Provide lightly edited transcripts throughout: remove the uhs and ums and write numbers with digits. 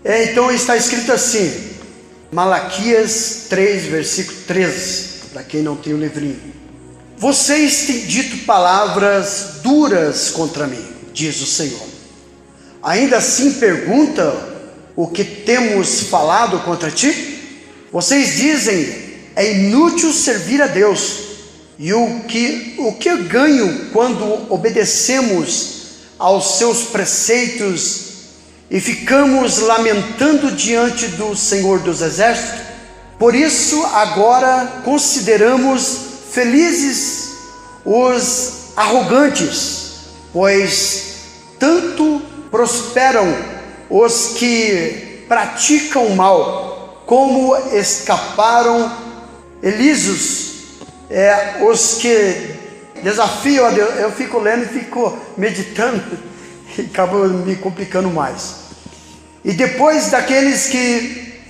Então está escrito assim, Malaquias 3, versículo 13, para quem não tem o livrinho. Vocês têm dito palavras duras contra mim, diz o Senhor. Ainda assim perguntam o que temos falado contra ti? Vocês dizem, é inútil servir a Deus. E o que eu ganho quando obedecemos aos seus preceitos e ficamos lamentando diante do Senhor dos Exércitos? Por isso agora consideramos felizes os arrogantes, pois tanto prosperam os que praticam o mal, como escaparam ilisos os que desafiam a Deus. Eu fico lendo e fico meditando e acabo me complicando mais. E depois daqueles que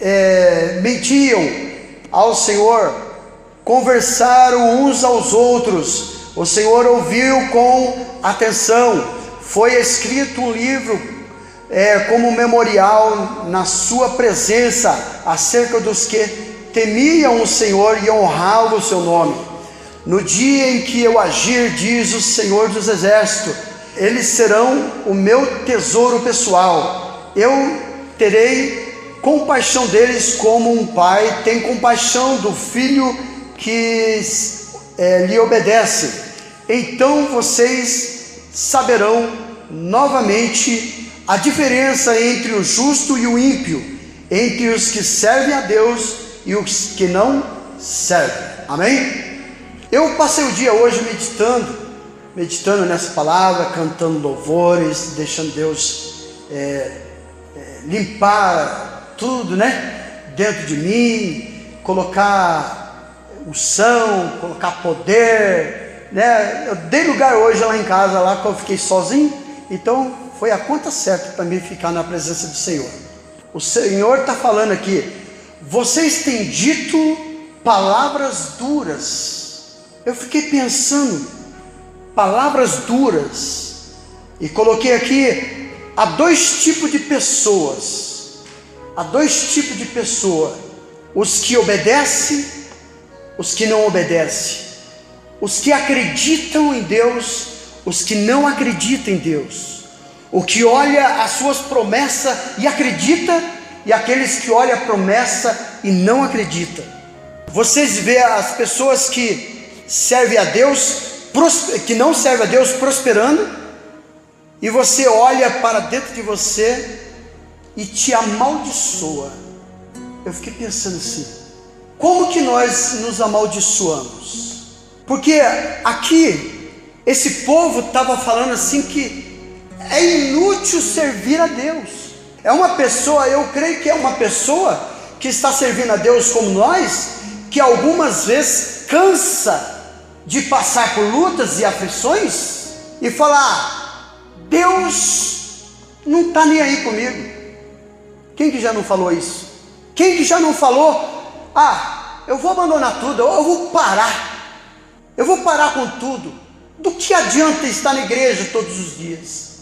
mentiam ao Senhor, conversaram uns aos outros, o Senhor ouviu com atenção. Foi escrito um livro como memorial na sua presença acerca dos que temiam o Senhor e honravam o seu nome. No dia em que eu agir, diz o Senhor dos Exércitos, eles serão o meu tesouro pessoal. Eu terei compaixão deles como um pai tem compaixão do filho que lhe obedece. Então vocês saberão novamente a diferença entre o justo e o ímpio, entre os que servem a Deus e os que não servem. Amém? Eu passei o dia hoje meditando nessa palavra, cantando louvores, deixando Deus limpar tudo, dentro de mim, colocar unção, colocar poder, Eu dei lugar hoje lá em casa, lá que eu fiquei sozinho, então foi a conta certa para mim ficar na presença do Senhor. O Senhor está falando aqui, vocês têm dito palavras duras. Eu fiquei pensando, palavras duras, e coloquei aqui, há dois tipos de pessoas, os que obedecem, os que não obedecem, os que acreditam em Deus, os que não acreditam em Deus, o que olha as suas promessas e acredita, e aqueles que olham a promessa e não acreditam. Vocês vê as pessoas que servem a Deus, que não servem a Deus prosperando, e você olha para dentro de você e te amaldiçoa. Eu fiquei pensando assim, como que nós nos amaldiçoamos? Porque aqui, esse povo estava falando assim que é inútil servir a Deus. É uma pessoa, eu creio que é uma pessoa que está servindo a Deus como nós, que algumas vezes cansa de passar por lutas e aflições e falar, Deus não está nem aí comigo. Quem que já não falou isso? Quem que já não falou, eu vou abandonar tudo, eu vou parar com tudo. Do que adianta estar na igreja todos os dias?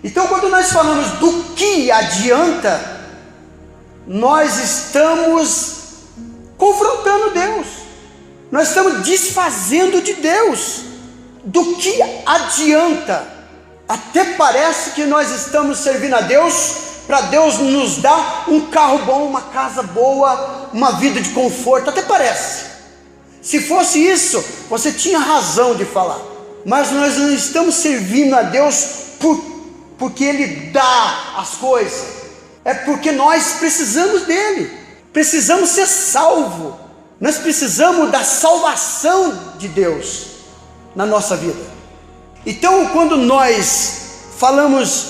Então, quando nós falamos do que adianta, nós estamos confrontando Deus, nós estamos desfazendo de Deus. Do que adianta? Até parece que nós estamos servindo a Deus para Deus nos dar um carro bom, uma casa boa, uma vida de conforto, até parece. Se fosse isso, você tinha razão de falar, mas nós não estamos servindo a Deus porque Ele dá as coisas, é porque nós precisamos dEle, precisamos ser salvos, nós precisamos da salvação de Deus na nossa vida. Então, quando nós falamos,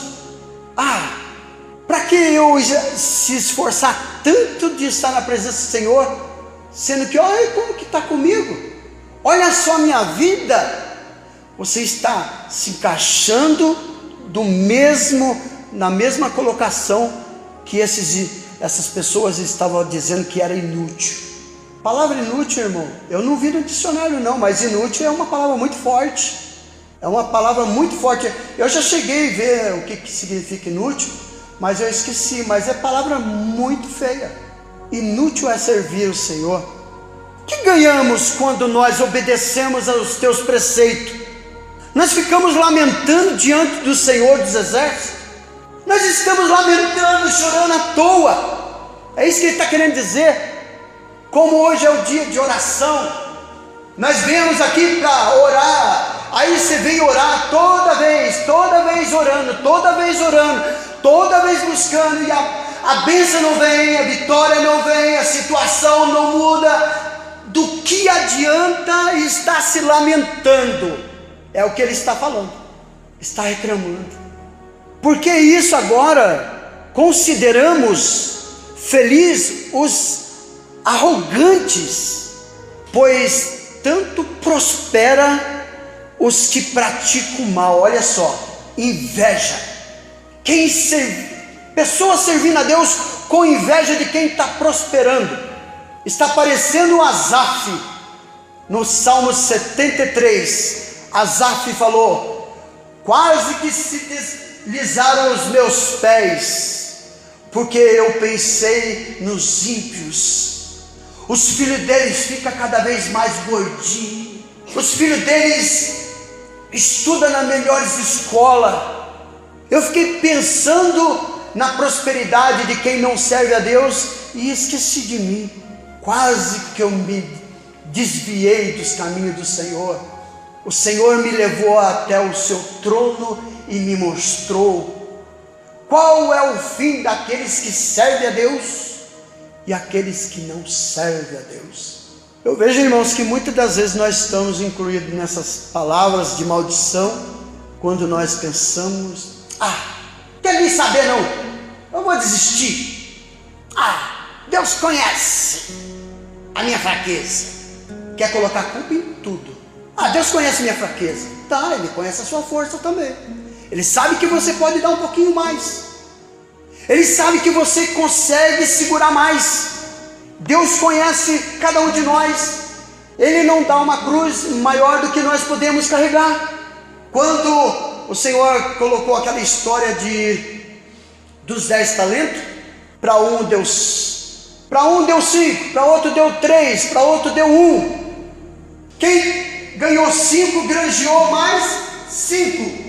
para que eu se esforçar tanto de estar na presença do Senhor, sendo que, olha como que está comigo, olha só a minha vida, você está se encaixando na mesma colocação que essas pessoas estavam dizendo que era inútil. A palavra inútil, irmão, eu não vi no dicionário não, mas inútil é uma palavra muito forte. É uma palavra muito forte. Eu já cheguei a ver o que significa inútil, mas eu esqueci, mas é palavra muito feia. Inútil é servir o Senhor. O que ganhamos quando nós obedecemos aos teus preceitos? Nós ficamos lamentando diante do Senhor dos Exércitos? Nós estamos lamentando, chorando à toa? É isso que ele está querendo dizer. Como hoje é o dia de oração, nós viemos aqui para orar. Aí você vem orar toda vez orando, toda vez buscando, e a bênção não vem, a vitória não vem, a situação não muda. Do que adianta estar se lamentando? É o que ele está falando, está reclamando. Porque isso agora consideramos feliz os arrogantes, pois tanto prospera os que praticam mal. Olha só, inveja. Pessoas servindo a Deus com inveja de quem está prosperando. Está parecendo Asaf, no Salmo 73, Asaf falou: quase que se deslizaram os meus pés, porque eu pensei nos ímpios. Os filhos deles ficam cada vez mais gordinhos, os filhos deles estudam nas melhores escolas. Eu fiquei pensando na prosperidade de quem não serve a Deus e esqueci de mim. Quase que eu me desviei dos caminhos do Senhor. O Senhor me levou até o seu trono e me mostrou qual é o fim daqueles que servem a Deus e aqueles que não servem a Deus. Eu vejo, irmãos, que muitas das vezes nós estamos incluídos nessas palavras de maldição, quando nós pensamos: quer nem saber não, eu vou desistir. Deus conhece a minha fraqueza. Quer colocar culpa em tudo. Deus conhece a minha fraqueza. Ele conhece a sua força também. Ele sabe que você pode dar um pouquinho mais. Ele sabe que você consegue segurar mais. Deus conhece cada um de nós. Ele não dá uma cruz maior do que nós podemos carregar. Quando o Senhor colocou aquela história dos 10 talentos, para um deu 5, para outro deu 3, para outro deu 1. Quem ganhou 5 granjeou mais 5.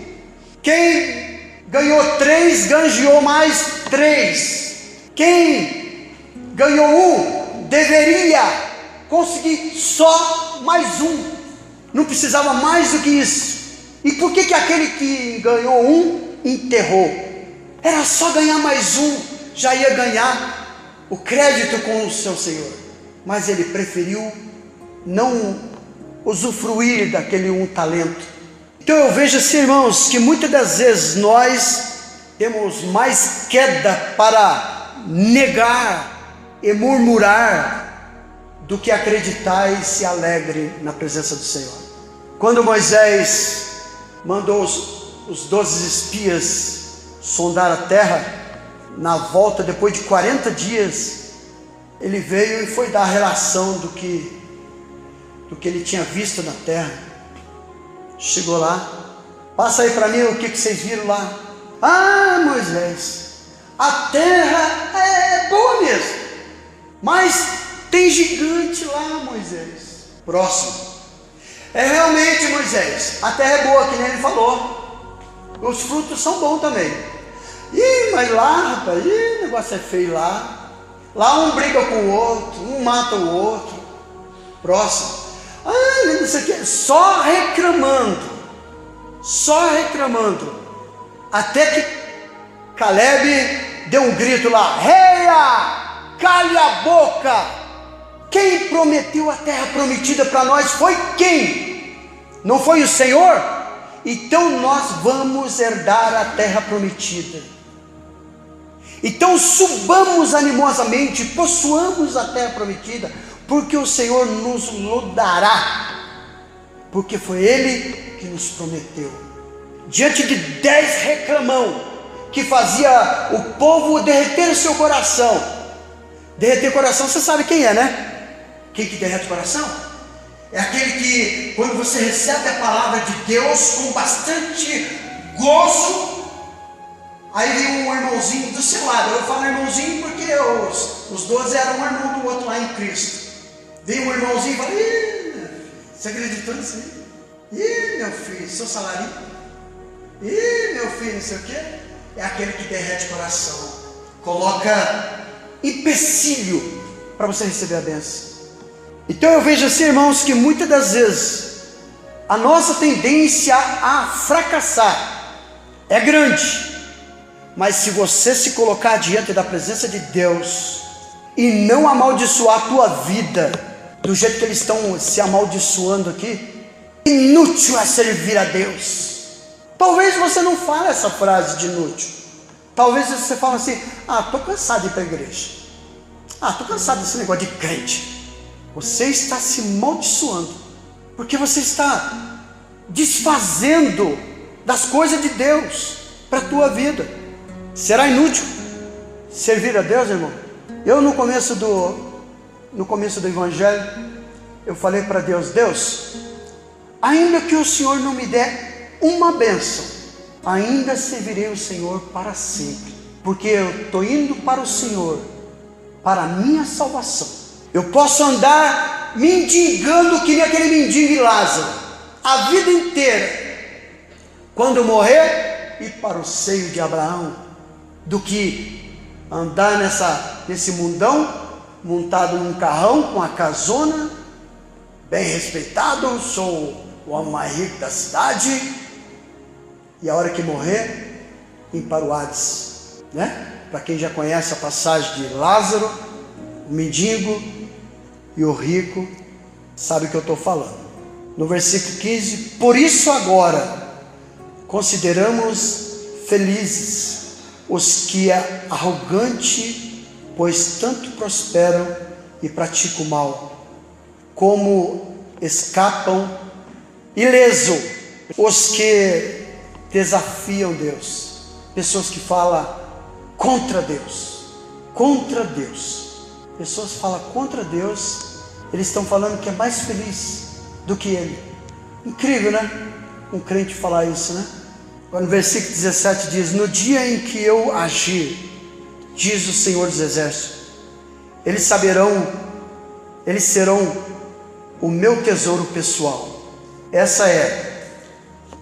Quem ganhou 3 granjeou mais 3. Quem ganhou 1 deveria conseguir só mais 1. Não precisava mais do que isso. E por que aquele que ganhou 1 enterrou? Era só ganhar mais 1, já ia ganhar o crédito com o seu Senhor. Mas ele preferiu não usufruir daquele 1 talento. Então eu vejo assim, irmãos, que muitas das vezes nós temos mais queda para negar e murmurar do que acreditar e se alegre na presença do Senhor. Quando Moisés mandou os 12 espias sondar a terra, na volta, depois de 40 dias, ele veio e foi dar a relação do que ele tinha visto na terra. Chegou lá: passa aí para mim o que vocês viram lá. Moisés, a terra é boa mesmo, mas tem gigante lá, Moisés. Próximo: realmente, Moisés, a terra é boa, que nem ele falou, os frutos são bons também. Mas lá, rapaz, o negócio é feio lá. Lá um briga com o outro, um mata o outro. Próximo: não sei o que, só reclamando, até que Caleb deu um grito lá: Reia, cale a boca. Quem prometeu a terra prometida para nós foi quem? Não foi o Senhor? Então nós vamos herdar a terra prometida. Então subamos animosamente, possuamos a terra prometida, porque o Senhor nos dará, porque foi Ele que nos prometeu. Diante de 10 reclamão, que fazia o povo derreter o seu coração. Derreter o coração, você sabe quem é, né? Quem que derrete o coração? É aquele que, quando você recebe a palavra de Deus com bastante gozo, Aí veio um irmãozinho do seu lado. Eu falo irmãozinho porque os 12 eram um irmão do outro lá em Cristo. Veio um irmãozinho e falou: ih, meu filho, você acreditou nisso aí? Ih, meu filho, seu salário? Ih, meu filho, não sei o quê. É aquele que derrete o coração, coloca empecilho para você receber a bênção. Então eu vejo assim, irmãos, que muitas das vezes a nossa tendência a fracassar é grande. Mas se você se colocar diante da presença de Deus e não amaldiçoar a tua vida do jeito que eles estão se amaldiçoando aqui, inútil é servir a Deus. Talvez você não fale essa frase de inútil. Talvez você fale assim: estou cansado de ir para a igreja. Estou cansado desse negócio de crente. Você está se amaldiçoando, porque você está desfazendo das coisas de Deus para a tua vida. Será inútil servir a Deus, irmão? Eu no começo do evangelho, eu falei para Deus: Deus, ainda que o Senhor não me der uma bênção, ainda servirei o Senhor para sempre, porque eu estou indo para o Senhor, para a minha salvação. Eu posso andar mendigando que nem aquele mendigo de Lázaro a vida inteira. Quando eu morrer, ir para o seio de Abraão, do que andar nesse mundão, montado num carrão com a casona, bem respeitado, sou o homem mais rico da cidade, e a hora que morrer, ir para o Hades, né? Para quem já conhece a passagem de Lázaro, o mendigo e o rico, sabe o que eu estou falando. No versículo 15: por isso agora consideramos felizes os que é arrogante, pois tanto prosperam e praticam o mal, como escapam ileso os que desafiam Deus. Pessoas que falam contra Deus, pessoas que falam contra Deus, eles estão falando que é mais feliz do que ele. Incrível, né? Um crente falar isso, né? No versículo 17 diz: no dia em que eu agir, diz o Senhor dos Exércitos, eles serão o meu tesouro pessoal. Essa é,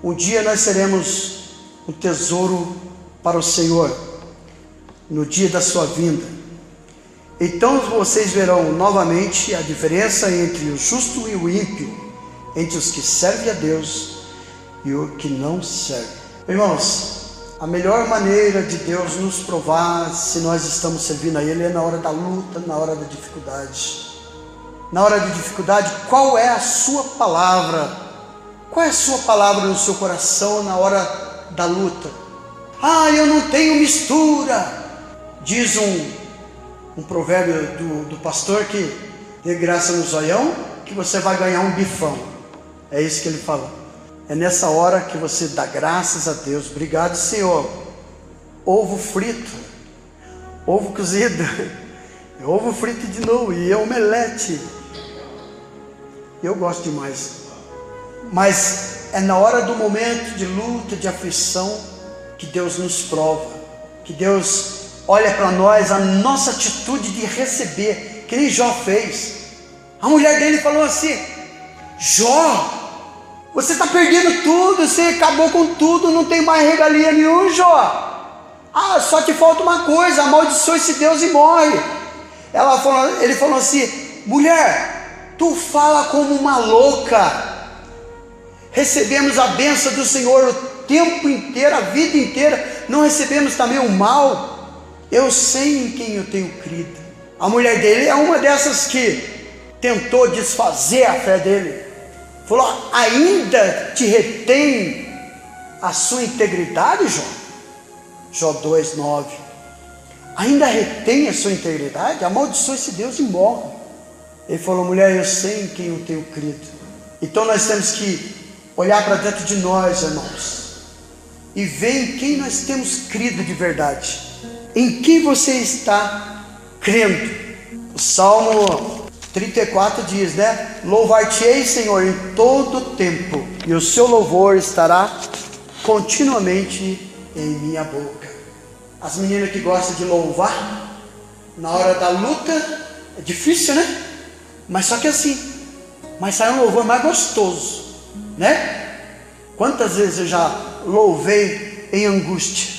um dia nós seremos um tesouro para o Senhor, no dia da sua vinda. Então vocês verão novamente a diferença entre o justo e o ímpio, entre os que servem a Deus e o que não serve. Irmãos, a melhor maneira de Deus nos provar se nós estamos servindo a Ele é na hora da luta, na hora da dificuldade. Na hora da dificuldade, qual é a sua palavra? Qual é a sua palavra no seu coração na hora da luta? Eu não tenho mistura. Diz um provérbio do pastor que dê graça no zoião, que você vai ganhar um bifão. É isso que ele fala. É nessa hora que você dá graças a Deus. Obrigado, Senhor. Ovo frito, ovo cozido, ovo frito de novo e omelete. Eu gosto demais. Mas é na hora do momento de luta, de aflição, que Deus nos prova, que Deus olha para nós, a nossa atitude de receber, que nem Jó fez. A mulher dele falou assim: Jó, você está perdendo tudo, você acabou com tudo, não tem mais regalia nenhuma, Jó. Só te falta uma coisa: amaldiçoa esse Deus e morre. Ele falou assim: mulher, tu fala como uma louca. Recebemos a bênção do Senhor o tempo inteiro, a vida inteira, não recebemos também o mal. Eu sei em quem eu tenho crido. A mulher dele é uma dessas que tentou desfazer a fé dele. Falou: ainda te retém a sua integridade, Jó? Jó 2:9. Ainda retém a sua integridade? Amaldiçoa esse Deus e morre. Ele falou: mulher, eu sei em quem eu tenho crido. Então nós temos que olhar para dentro de nós, irmãos, e ver em quem nós temos crido de verdade. Em quem você está crendo? O Salmo 34 diz, né? Louvar-te-ei, Senhor, em todo tempo, e o seu louvor estará continuamente em minha boca. As meninas que gostam de louvar, na hora da luta, é difícil, né? Mas só que assim, mas sai um louvor mais gostoso, né? Quantas vezes eu já louvei em angústia?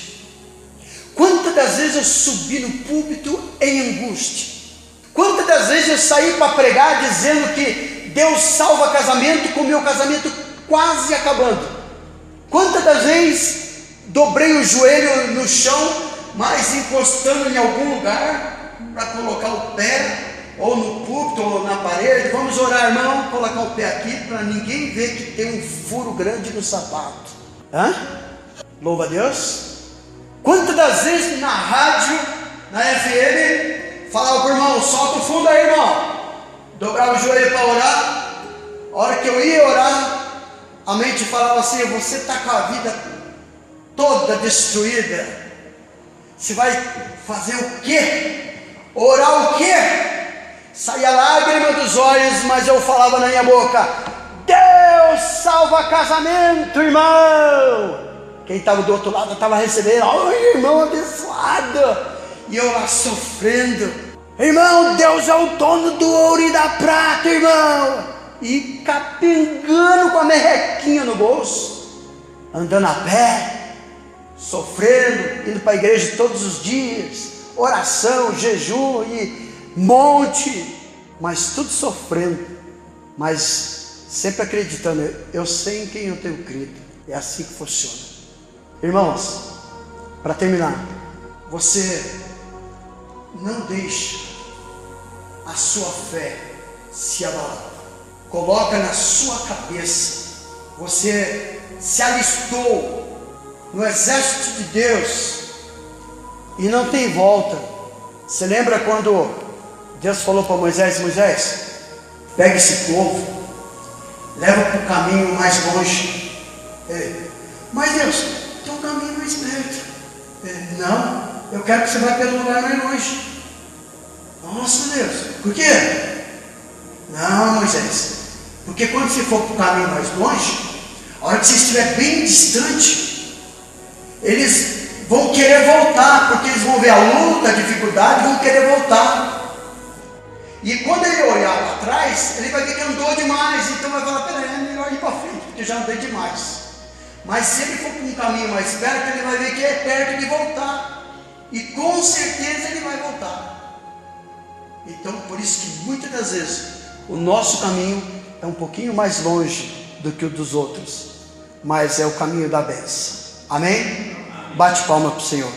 Quantas das vezes eu subi no púlpito em angústia? Quantas das vezes eu saí para pregar dizendo que Deus salva casamento, com o meu casamento quase acabando? Quantas das vezes dobrei o joelho no chão, mas encostando em algum lugar para colocar o pé, ou no púlpito, ou na parede? Vamos orar, irmão, colocar o pé aqui para ninguém ver que tem um furo grande no sapato. Louva a Deus. Quantas das vezes na rádio, na FM, falava para o irmão, solta o fundo aí, irmão. Dobrava o joelho para orar. A hora que eu ia orar, a mente falava assim: você está com a vida toda destruída. Você vai fazer o quê? Orar o quê? Saía lágrima dos olhos, mas eu falava na minha boca: Deus salva casamento, irmão. Quem estava do outro lado estava recebendo: oi, irmão abençoado. E eu lá sofrendo: irmão, Deus é o dono do ouro e da prata, irmão. E capengando com a merrequinha no bolso, andando a pé, sofrendo, indo para a igreja todos os dias, oração, jejum e monte, mas tudo sofrendo, mas sempre acreditando: eu sei em quem eu tenho crido. É assim que funciona. Irmãos, para terminar, você não deixe a sua fé se abalar. Coloca na sua cabeça: você se alistou no exército de Deus e não tem volta. Você lembra quando Deus falou para Moisés: Moisés, pega esse povo, leva para o caminho mais longe. Mas Deus, tem um caminho mais perto. Não, eu quero que você vá pelo lugar mais longe. Nossa, Deus, por quê? Não, Moisés, porque quando você for para o caminho mais longe, a hora que você estiver bem distante, eles vão querer voltar, porque eles vão ver a luta, a dificuldade, vão querer voltar. E quando ele olhar para trás, ele vai ver que andou demais, então vai falar: peraí, é melhor ir para frente, porque já andei demais. Mas se ele for para um caminho mais perto, ele vai ver que é perto de voltar, e com certeza ele vai voltar. Então, por isso que muitas das vezes o nosso caminho é um pouquinho mais longe do que o dos outros, mas é o caminho da bênção. Amém? Bate palma para o Senhor.